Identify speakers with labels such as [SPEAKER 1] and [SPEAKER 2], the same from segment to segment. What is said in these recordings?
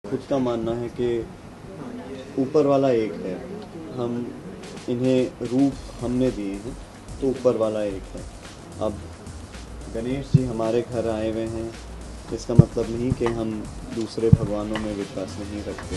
[SPEAKER 1] खुद का मानना है कि ऊपर वाला एक है। हम इन्हें रूप हमने दिए हैं तो ऊपर वाला एक है। अब गणेश जी हमारे घर आए हुए हैं, इसका मतलब नहीं कि हम दूसरे भगवानों में विश्वास नहीं रखते।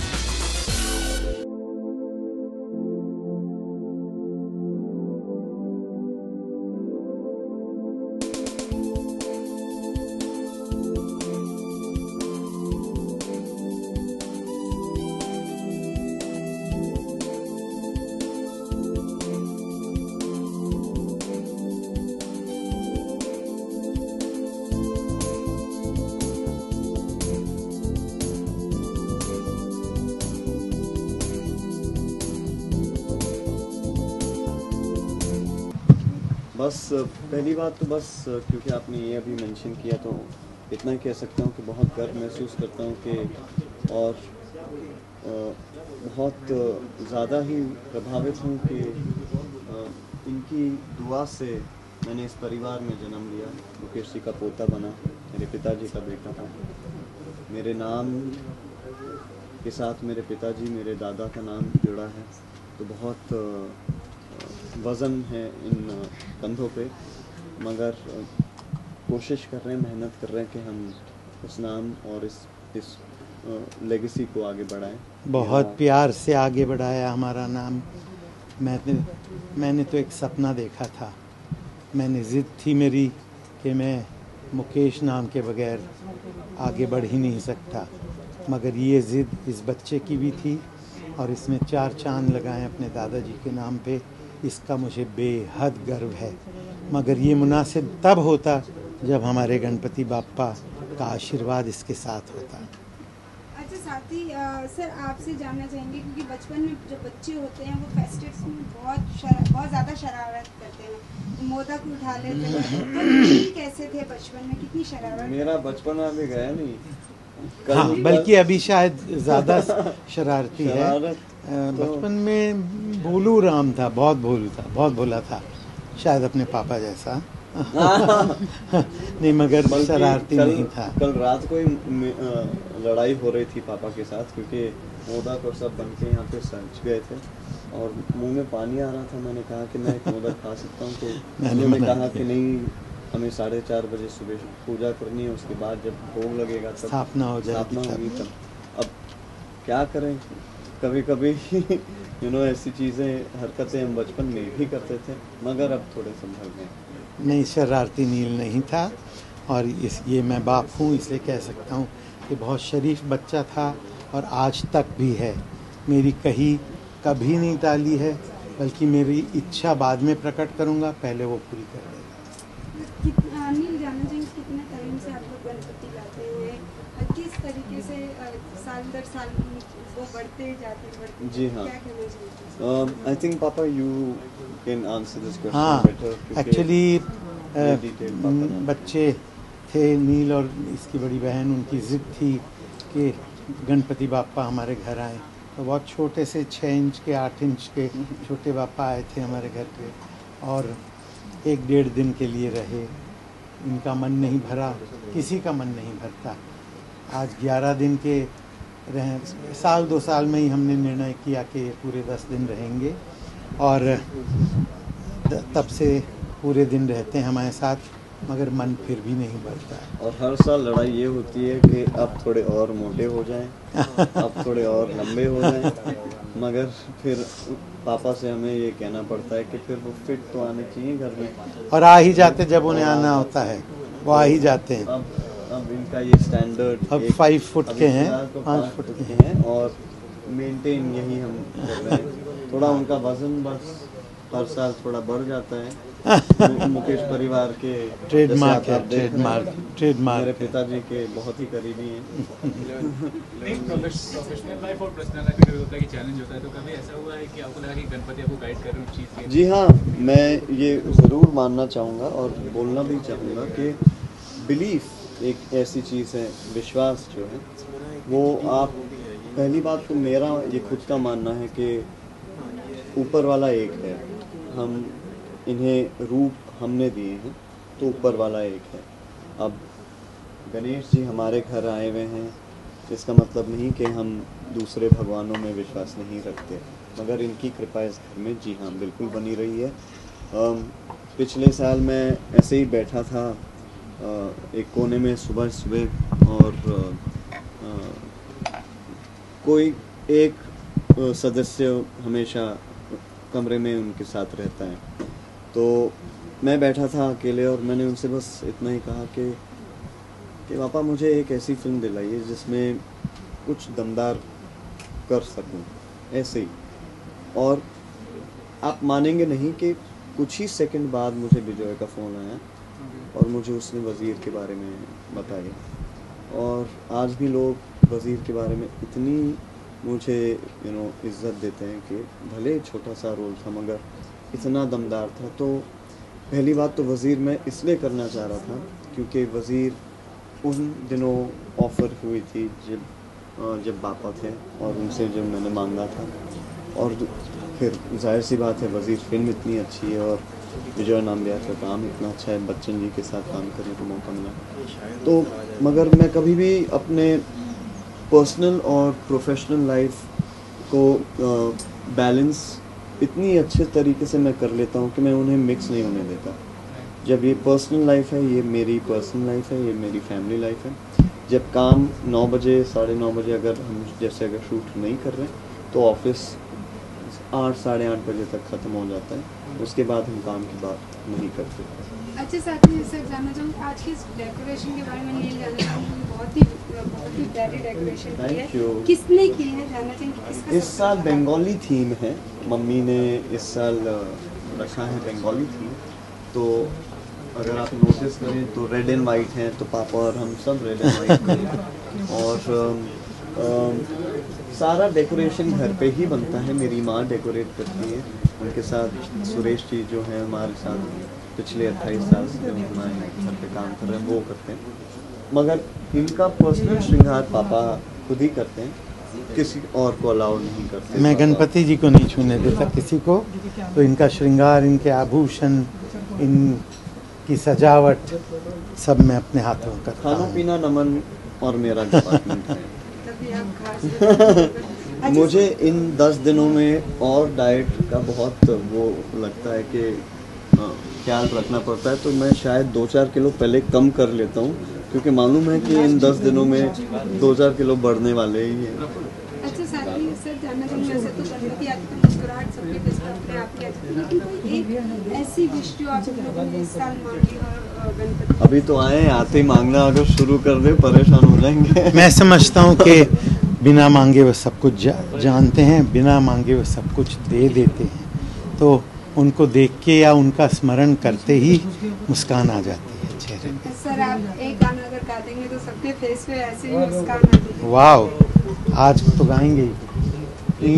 [SPEAKER 1] बस पहली बात तो बस क्योंकि आपने ये अभी मेंशन किया तो इतना ही कह सकता हूँ कि बहुत गर्व महसूस करता हूँ कि और बहुत ज़्यादा ही प्रभावित हूँ कि इनकी दुआ से मैंने इस परिवार में जन्म लिया। मुकेश जी का पोता बना, मेरे पिताजी का बेटा था। मेरे नाम के साथ मेरे पिताजी, मेरे दादा का नाम जुड़ा है, तो बहुत वज़न है इन कंधों पे, मगर कोशिश कर रहे हैं, मेहनत कर रहे हैं कि हम उस नाम और इस लेगेसी को आगे बढ़ाएं।
[SPEAKER 2] बहुत प्यार से आगे बढ़ाया हमारा नाम। मैंने तो एक सपना देखा था, मैंने ज़िद थी मेरी कि मैं मुकेश नाम के बगैर आगे बढ़ ही नहीं सकता, मगर ये ज़िद इस बच्चे की भी थी और इसमें 4 चांद लगाए अपने दादाजी के नाम पे। इसका मुझे बेहद गर्व है, मगर ये मुनासिब तब होता जब हमारे गणपति बाप्पा का आशीर्वाद इसके साथ होता।
[SPEAKER 3] अच्छा, साथ ही सर आपसे जानना चाहेंगे, क्योंकि बचपन में जो बच्चे होते हैं वो फेस्टिवल्स में बहुत ज़्यादा शरारत करते हैं, मोदक उठा लेते हैं, तो कैसे थे बचपन में, कितनी शरारत?
[SPEAKER 1] मेरा बचपन अभी गया नहीं,
[SPEAKER 2] हाँ, बल्कि अभी शायद ज़्यादा शरारती है। बचपन में भोलू राम था, बहुत भोलू था, बहुत भोला था, शायद अपने पापा जैसा। नहीं, मगर शरारती नहीं था।
[SPEAKER 1] कल रात को ही लड़ाई हो रही थी पापा के साथ, क्योंकि मोदक और सब बन के यहाँ पे सज गए थे और मुंह में पानी आ रहा था। मैंने कहा कि मैं एक मोदक खा सकता हूँ, तो उन्होंने कहा कि नहीं, हमें 4:30 बजे सुबह पूजा करनी है, उसके बाद जब भोग लगेगा तब
[SPEAKER 2] स्थापना होगी
[SPEAKER 1] तब। अब क्या करें, कभी कभी ऐसी चीज़ें, हरकतें हम बचपन में भी करते थे, मगर अब थोड़े संभल गए।
[SPEAKER 2] नहीं, शरारती नील नहीं था, और ये मैं बाप हूँ इसलिए कह सकता हूँ कि बहुत शरीफ बच्चा था और आज तक भी है। मेरी कही कभी नहीं टाली है, बल्कि मेरी इच्छा बाद में प्रकट करूँगा, पहले वो पूरी कर देगा।
[SPEAKER 3] नील, जानना चाहेंगे कितने टाइम से आप लोग गणपति लाते हैं, किस तरीके से साल दर साल वो बढ़ते जाते?
[SPEAKER 1] जी हाँ, आई थिंक पापा you can answer this question.
[SPEAKER 2] हाँ, एक्चुअली बच्चे थे नील और इसकी बड़ी बहन, उनकी ज़िद थी कि गणपति बाप्पा हमारे घर आए, तो बहुत छोटे से 6 इंच के 8 इंच के छोटे बाप्पा आए थे हमारे घर पे, और 1-1.5 दिन के लिए रहे। इनका मन नहीं भरा, किसी का मन नहीं भरता। आज 11 दिन के रहे, 1-2 साल में ही हमने निर्णय किया कि पूरे 10 दिन रहेंगे, और तब से पूरे दिन रहते हैं हमारे साथ, मगर मन फिर भी नहीं भरता है।
[SPEAKER 1] और हर साल लड़ाई ये होती है कि अब थोड़े और मोटे हो जाएं, अब थोड़े और लंबे हो जाएं, मगर फिर पापा से हमें ये कहना पड़ता है कि फिर वो फिट तो आने चाहिए घर में,
[SPEAKER 2] और आ ही जाते जब उन्हें आना होता है, वो आ ही जाते हैं।
[SPEAKER 1] अब इनका ये स्टैंडर्ड
[SPEAKER 2] अब 5 फुट के हैं, 5 फुट के
[SPEAKER 1] हैं, और मेंटेन यही हम कर रहे हैं। थोड़ा उनका वजन बस हर साल थोड़ा बढ़ जाता है। मुकेश परिवार के
[SPEAKER 2] ट्रेडमार्क है, ट्रेडमार्क।
[SPEAKER 1] मेरे पिताजी के बहुत ही करीबी हैं।
[SPEAKER 4] प्रोफेशनल लाइफ और पर्सनल लाइफ में होता है कि चैलेंज होता है, तो कभी ऐसा हुआ है कि आपको लगा कि गणपति आपको गाइड कर रहे हैं उस चीज़ के?
[SPEAKER 1] जी हाँ, मैं ये ज़रूर मानना चाहूँगा और बोलना भी चाहूँगा कि बिलीफ एक ऐसी चीज़ है, विश्वास जो है वो, आप पहली बात तो मेरा ये खुद का मानना है कि ऊपर वाला एक है। हम इन्हें रूप हमने दिए हैं तो ऊपर वाला एक है। अब गणेश जी हमारे घर आए हुए हैं, इसका मतलब नहीं कि हम दूसरे भगवानों में विश्वास नहीं रखते, मगर इनकी कृपा इस घर में जी हाँ बिल्कुल बनी रही है। पिछले साल मैं ऐसे ही बैठा था एक कोने में सुबह सुबह, और कोई एक सदस्य हमेशा कमरे में उनके साथ रहता है, तो मैं बैठा था अकेले और मैंने उनसे बस इतना ही कहा कि पापा मुझे एक ऐसी फिल्म दिलाइए जिसमें कुछ दमदार कर सकूं, ऐसे ही। और आप मानेंगे नहीं कि कुछ ही सेकंड बाद मुझे विजय का फ़ोन आया और मुझे उसने वज़ीर के बारे में बताया। और आज भी लोग वज़ीर के बारे में इतनी मुझे इज़्ज़त देते हैं कि भले छोटा सा रोल था मगर इतना दमदार था। तो पहली बात तो वज़ीर मैं इसलिए करना चाह रहा था क्योंकि वज़ीर उन दिनों ऑफ़र हुई थी जब पापा थे और उनसे जब मैंने मांगा था, और फिर जाहिर सी बात है वज़ीर फिल्म इतनी अच्छी है और विजय नाम्बियार का काम इतना अच्छा है, बच्चन जी के साथ काम करने का मौका मिला। तो मगर मैं कभी भी अपने पर्सनल और प्रोफेशनल लाइफ को बैलेंस इतनी अच्छे तरीके से मैं कर लेता हूँ कि मैं उन्हें मिक्स नहीं होने देता। जब ये पर्सनल लाइफ है, ये मेरी पर्सनल लाइफ है, ये मेरी फैमिली लाइफ है। जब काम 9 बजे 9:30 बजे अगर हम जैसे अगर शूट नहीं कर रहे तो ऑफिस 8 साढ़े 8 बजे तक ख़त्म हो जाता है, उसके बाद हम काम की बात नहीं करते।
[SPEAKER 3] अच्छा साथी, सर जानना चाहूँगी आज के इस डेकोरेशन के बारे में नहीं जानना चाहूँगी, बहुत ही प्यारी डेकोरेशन की है, किसने की है जानना चाहेंगे? किसका
[SPEAKER 1] इस साल बंगाली थीम है, मम्मी ने इस साल रखा है बंगाली थीम। तो अगर आप नोटिस करें तो रेड एंड वाइट हैं, तो पापा और हम सब रेड एंड वाइट हैं। और सारा डेकोरेशन घर पे ही बनता है, मेरी माँ डेकोरेट करती है, उनके साथ सुरेश जी जो हैं हमारे साथ पिछले 28 साल से जो हमारे घर पे काम कर रहे हैं वो करते हैं, मगर इनका पर्सनल श्रृंगार पापा खुद ही करते हैं, किसी और को अलाउ नहीं करते।
[SPEAKER 2] मैं गणपति जी को नहीं छूने देता किसी को, तो इनका श्रृंगार, इनके आभूषण, इनकी सजावट सब मैं अपने हाथों करता हूँ।
[SPEAKER 1] खाना पीना नमन और मेरा डिपार्टमेंट है।
[SPEAKER 3] तभी आप खास
[SPEAKER 1] मुझे इन 10 दिनों में और डाइट का बहुत वो लगता है कि ख्याल रखना पड़ता है, तो मैं शायद 2-4 किलो पहले कम कर लेता हूँ क्योंकि मालूम है कि इन 10 दिनों में 2-4 किलो बढ़ने वाले ही हैं।
[SPEAKER 3] अच्छा साथी, सर जानना चाहूँगी, वैसे तो गणपति आती है, मुस्कुराहट सबके फेस पर आपकी आती है, लेकिन कोई एक ऐसी विश जो आप लोगों ने इस साल मांगी हो गणपति?
[SPEAKER 1] अभी तो आए, आते ही मांगना अगर शुरू कर दे परेशान हो जाएंगे।
[SPEAKER 2] मैं समझता हूँ कि बिना मांगे वो सब कुछ जानते हैं, बिना मांगे वो सब कुछ दे देते हैं, तो उनको देख के या उनका स्मरण करते ही मुस्कान आ जाती है चेहरे पे।
[SPEAKER 3] सर आप एक गाना अगर गा देंगे तो सबके फेस पे ऐसे ही मुस्कान आ जाती है।
[SPEAKER 2] वाओ, आज तो गाएंगे ही।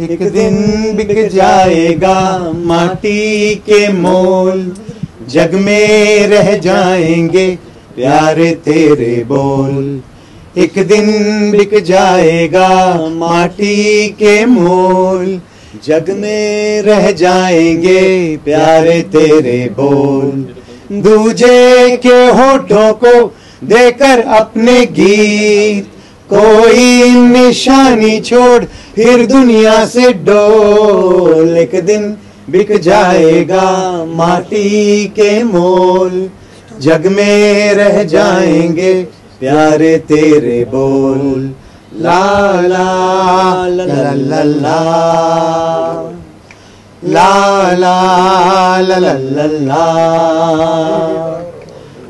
[SPEAKER 2] एक दिन बिक जाएगा माटी के मोल, जग में रह जाएंगे प्यारे तेरे बोल। एक दिन बिक जाएगा माटी के मोल, जग में रह जाएंगे प्यारे तेरे बोल। दूजे के होठों को देकर अपने गीत, कोई निशानी छोड़ फिर दुनिया से डोल। एक दिन बिक जाएगा माटी के मोल, जग में रह जाएंगे प्यारे तेरे बोल। ला ला ला ला ला ला ला ला ला ला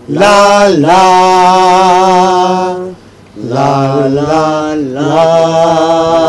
[SPEAKER 2] ला ला ला ला ला ला।